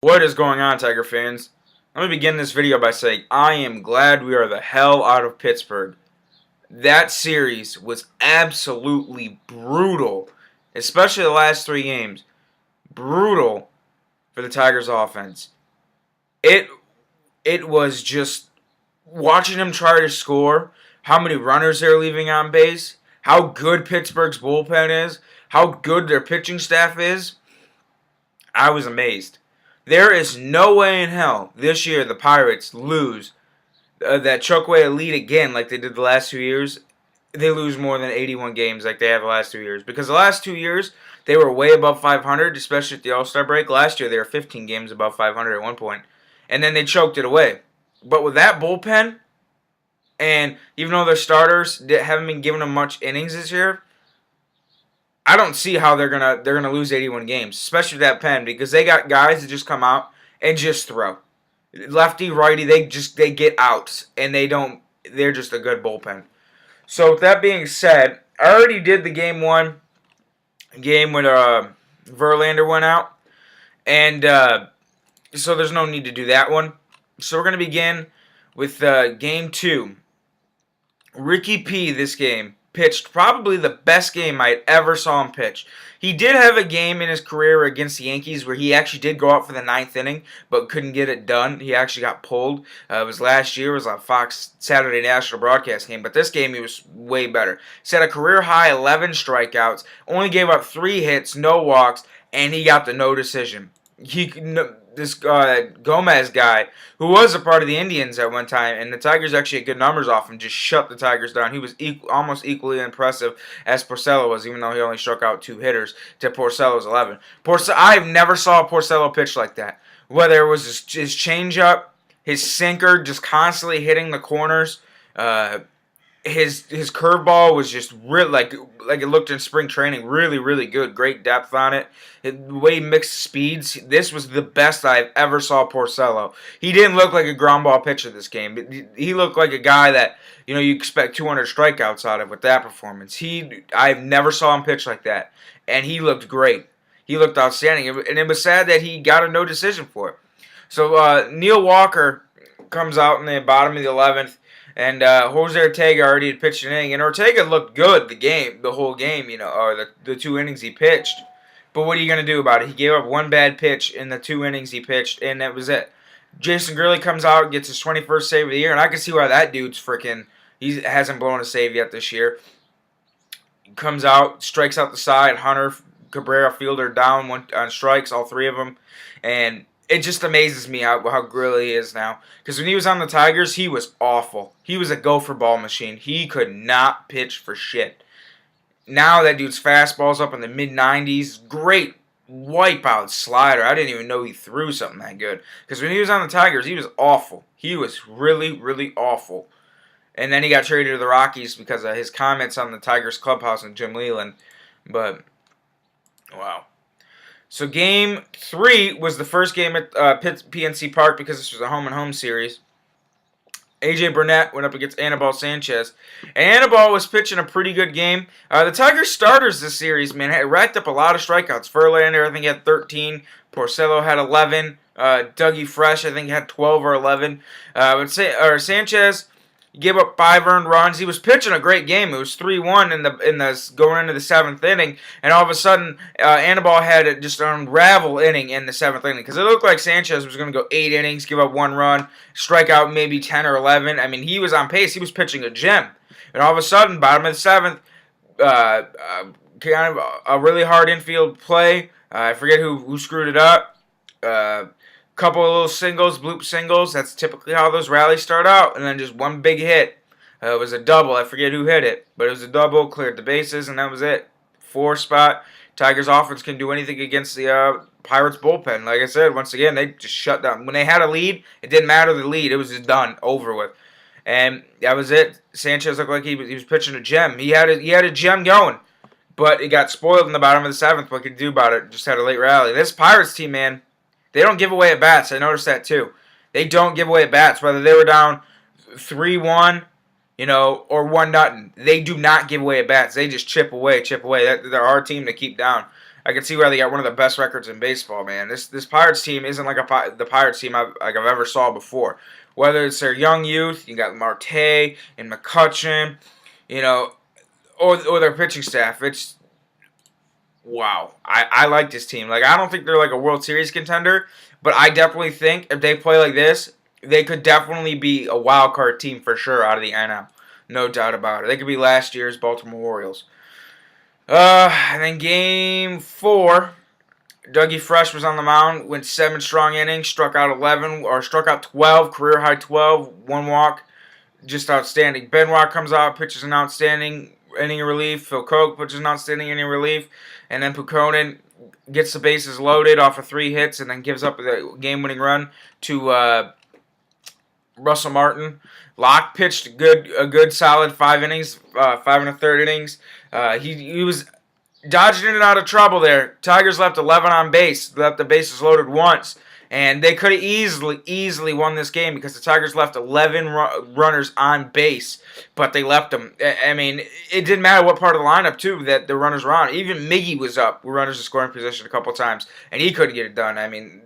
What is going on, Tiger fans? Let me begin this video by saying I am glad we are the hell out of Pittsburgh. That series was absolutely brutal, especially the last three games. Brutal for the Tigers offense. It it was just watching them try to score, how many runners they're leaving on base, how good Pittsburgh's bullpen is, how good their pitching staff is. I was amazed. There is no way in hell this year the Pirates lose that chokeway lead again like they did the last 2 years. They lose more than 81 games like they have the last 2 years. Because the last 2 years, they were way above 500, especially at the All-Star break. Last year, they were 15 games above 500 at one point. And then they choked it away. But with that bullpen, and even though their starters haven't been giving them much innings this year, I don't see how they're gonna lose 81 games, especially that pen, because they got guys that just come out and just throw. Lefty, righty, they get outs and they're just a good bullpen. So with that being said, I already did the game one game when Verlander went out, and so there's no need to do that one. So we're gonna begin with game two. Ricky P this game pitched probably the best game I ever saw him pitch. He did have a game in his career against the Yankees where he actually did go out for the ninth inning, but couldn't get it done. He actually got pulled. It was last year. It was a Fox Saturday National broadcast game, but this game he was way better. Set a career high 11 strikeouts, only gave up 3 hits, no walks, and he got the no decision. This Gomez guy, who was a part of the Indians at one time, and the Tigers actually had good numbers off him, just shut the Tigers down. He was almost equally impressive as Porcello was, even though he only struck out 2 hitters to Porcello's 11. I've never saw Porcello pitch like that. Whether it was his changeup, his sinker, just constantly hitting the corners, his curveball was just really like it looked in spring training, really good, great depth on it. The way he mixed speeds, this was the best I've ever saw Porcello. He didn't look like a ground ball pitcher this game. He looked like a guy that you expect 200 strikeouts out of with that performance. I've never saw him pitch like that, and he looked great. He looked outstanding, and it was sad that he got a no decision for it. So Neil Walker comes out in the bottom of the 11th. And Jose Ortega already had pitched an inning, and Ortega looked good the whole game, or the 2 innings he pitched. But what are you going to do about it? He gave up 1 bad pitch in the 2 innings he pitched, and that was it. Jason Gurley comes out, gets his 21st save of the year, and I can see why that dude's he hasn't blown a save yet this year. He comes out, strikes out the side, Hunter, Cabrera, Fielder down on strikes, all 3 of them, and it just amazes me how Gurley is now. Because when he was on the Tigers, he was awful. He was a go-for-ball machine. He could not pitch for shit. Now that dude's fastball's up in the mid-90s. Great wipeout slider. I didn't even know he threw something that good. Because when he was on the Tigers, he was awful. He was really awful. And then he got traded to the Rockies because of his comments on the Tigers clubhouse and Jim Leyland. But, wow. So game 3 was the first game at PNC Park because this was a home-and-home series. A.J. Burnett went up against Anibal Sanchez. And Anibal was pitching a pretty good game. The Tigers starters this series, man, had racked up a lot of strikeouts. Verlander, I think, had 13. Porcello had 11. Dougie Fresh, I think, had 12 or 11. Sanchez gave up 5 earned runs. He was pitching a great game. It was 3-1 in the going into the 7th inning, and all of a sudden, Anibal had just an unravel inning in the 7th inning because it looked like Sanchez was going to go 8 innings, give up 1 run, strike out maybe 10 or 11. I mean, he was on pace. He was pitching a gem, and all of a sudden, bottom of the 7th, kind of a really hard infield play. I forget who screwed it up. Couple of little singles, bloop singles. That's typically how those rallies start out. And then just 1 big hit. It was a double. I forget who hit it. But it was a double, cleared the bases, and that was it. 4 spot. Tigers offense can do anything against the Pirates bullpen. Like I said, once again, they just shut down. When they had a lead, it didn't matter the lead. It was just done, over with. And that was it. Sanchez looked like he was pitching a gem. He had a gem going. But it got spoiled in the bottom of the 7th. What could you do about it? Just had a late rally. This Pirates team, man, they don't give away at bats. I noticed that too. They don't give away at bats. Whether they were down 3-1, or 1-0. They do not give away at bats. They just chip away. They're a hard team to keep down. I can see why they got one of the best records in baseball, man. This Pirates team isn't like the Pirates team I've ever saw before. Whether it's their young youth, you got Marte and McCutcheon, you know, or their pitching staff. It's wow. I like this team. Like, I don't think they're like a World Series contender, but I definitely think if they play like this, they could definitely be a wild card team for sure out of the NL. No doubt about it. They could be last year's Baltimore Orioles. And then game 4, Dougie Fresh was on the mound, went 7 strong innings, struck out 12, career high 12, 1 walk, just outstanding. Benoit comes out, pitches an outstanding inning relief. Phil Koch pitches an outstanding inning relief, and then Pukonen gets the bases loaded off of 3 hits, and then gives up the game-winning run to Russell Martin. Locke pitched a good solid 5 innings, 5 1/3 innings. He was dodging in and out of trouble there. Tigers left 11 on base, left the bases loaded once, and they could have easily won this game because the Tigers left 11 runners on base, but they left them. I mean, it didn't matter what part of the lineup, too, that the runners were on. Even Miggy was up with runners in scoring position a couple times, and he couldn't get it done. I mean,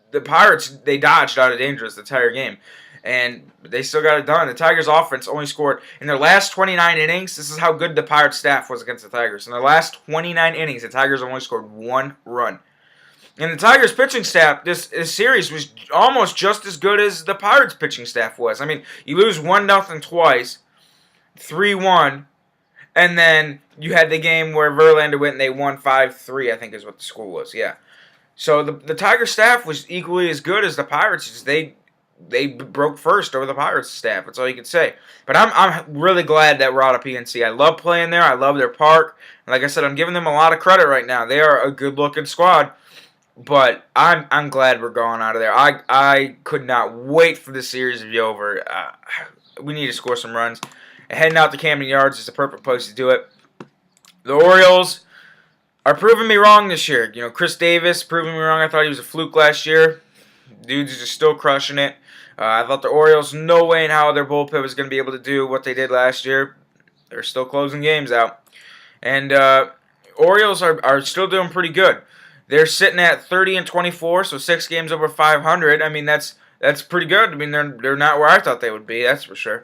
the Pirates, they dodged out of danger the entire game, and they still got it done. The Tigers' offense only scored in their last 29 innings. This is how good the Pirates' staff was against the Tigers. In their last 29 innings, the Tigers only scored 1 run. And the Tigers' pitching staff, this series was almost just as good as the Pirates' pitching staff was. I mean, you lose 1-0 twice, 3-1, and then you had the game where Verlander went and they won 5-3, I think is what the score was. Yeah. So the Tigers' staff was equally as good as the Pirates'. They broke first over the Pirates staff. That's all you can say. But I'm really glad that we're out of PNC. I love playing there. I love their park. And like I said, I'm giving them a lot of credit right now. They are a good-looking squad. But I'm glad we're going out of there. I could not wait for the series to be over. We need to score some runs. And heading out to Camden Yards is the perfect place to do it. The Orioles are proving me wrong this year. You know, Chris Davis proving me wrong. I thought he was a fluke last year. Dudes are just still crushing it. I thought the Orioles, no way in how their bullpen was going to be able to do what they did last year. They're still closing games out. And Orioles are still doing pretty good. They're sitting at 30-24, so 6 games over 500. I mean, that's pretty good. I mean, they're not where I thought they would be, that's for sure.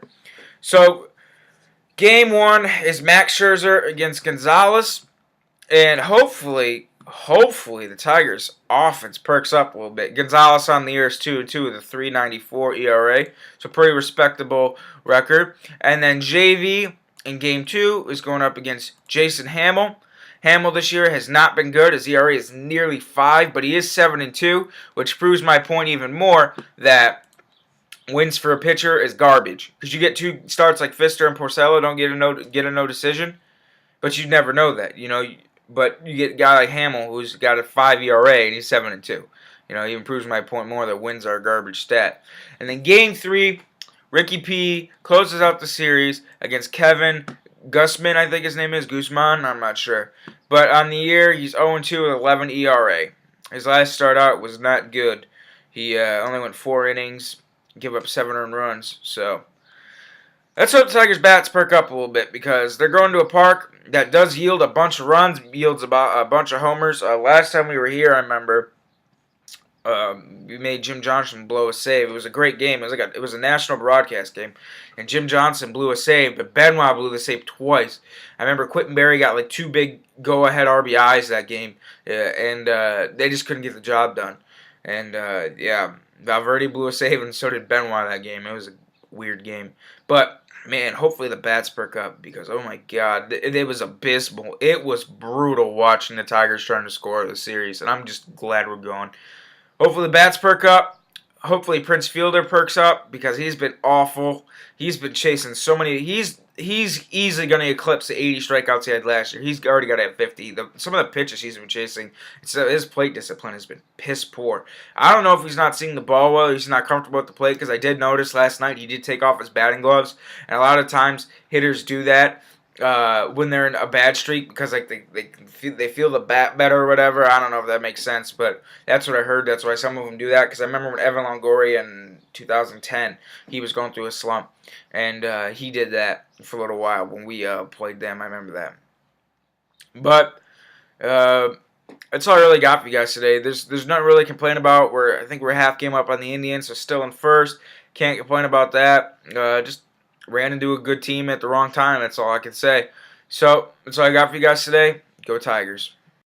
So, game 1 is Max Scherzer against Gonzalez. And hopefully the Tigers' offense perks up a little bit. Gonzalez on the year is 2-2 with a 3.94 ERA. So pretty respectable record. And then JV in game 2 is going up against Jason Hamill. Hamill this year has not been good. His ERA is nearly 5, but he is 7-2, which proves my point even more that wins for a pitcher is garbage. Because you get 2 starts like Fister and Porcello don't get a no decision, but you never know that, you know. But you get a guy like Hamill who's got a 5 ERA and he's 7-2. You know, he proves my point more that wins are a garbage stat. And then game 3, Ricky P closes out the series against Kevin Gusman, I think his name is. Guzman, I'm not sure. But on the year, he's 0-2 with 11 ERA. His last start out was not good. He only went 4 innings, gave up 7 earned runs. So let's hope the Tigers' bats perk up a little bit because they're going to a park that does yield a bunch of runs, yields about a bunch of homers. Last time we were here, I remember we made Jim Johnson blow a save. It was a great game. It was a national broadcast game, and Jim Johnson blew a save, but Benoit blew the save twice. I remember Quentin Berry got like 2 big go-ahead RBIs that game, and they just couldn't get the job done. And yeah, Valverde blew a save, and so did Benoit that game. It was a weird game, but man, hopefully the bats perk up because, oh my God, it was abysmal. It was brutal watching the Tigers trying to score the series, and I'm just glad we're going. Hopefully the bats perk up. Hopefully Prince Fielder perks up because he's been awful. He's been chasing so many. He's easily going to eclipse the 80 strikeouts he had last year. He's already got at 50. Some of the pitches he's been chasing, his plate discipline has been piss poor. I don't know if he's not seeing the ball well, he's not comfortable at the plate, because I did notice last night he did take off his batting gloves, and a lot of times hitters do that when they're in a bad streak because like they feel the bat better or whatever. I don't know if that makes sense, but that's what I heard. That's why some of them do that, because I remember when Evan Longoria in 2010, he was going through a slump, and he did that for a little while when we played them. I remember that. But That's all I really got for you guys today. There's nothing really to complain about. I think we're half game up on the Indians, so still in first. Can't complain about that. Just ran into a good team at the wrong time. That's all I can say. So that's all I got for you guys today. Go Tigers.